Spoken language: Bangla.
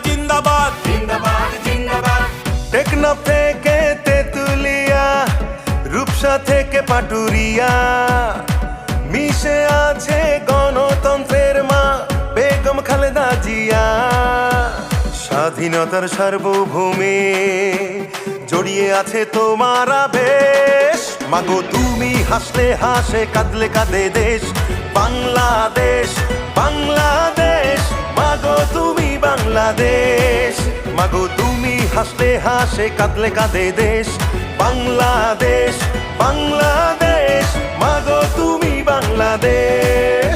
জিন্দাবাদ জিন্দাবাদ জিন্দাবাদ। টেকনাফ থেকে তেতুলিয়া, রূপসা থেকে পাটুরিয়া, মিশে আছে গণতন্ত্রের মা বেগম খালেদা জিয়া। স্বাধীনতার সার্বভৌমে জড়িয়ে আছে তোমার আবেশ। মাগো তুমি হাসলে হাসে, কাঁদলে কাঁদে দেশ বাংলাদেশ, বাংলাদেশ। মাগো তুমি বাংলাদেশ, মাগো তুমি হাসলে হাসে, কাঁদলে কাঁদে দেশ বাংলাদেশ, বাংলাদেশ। মাগো তুমি বাংলাদেশ।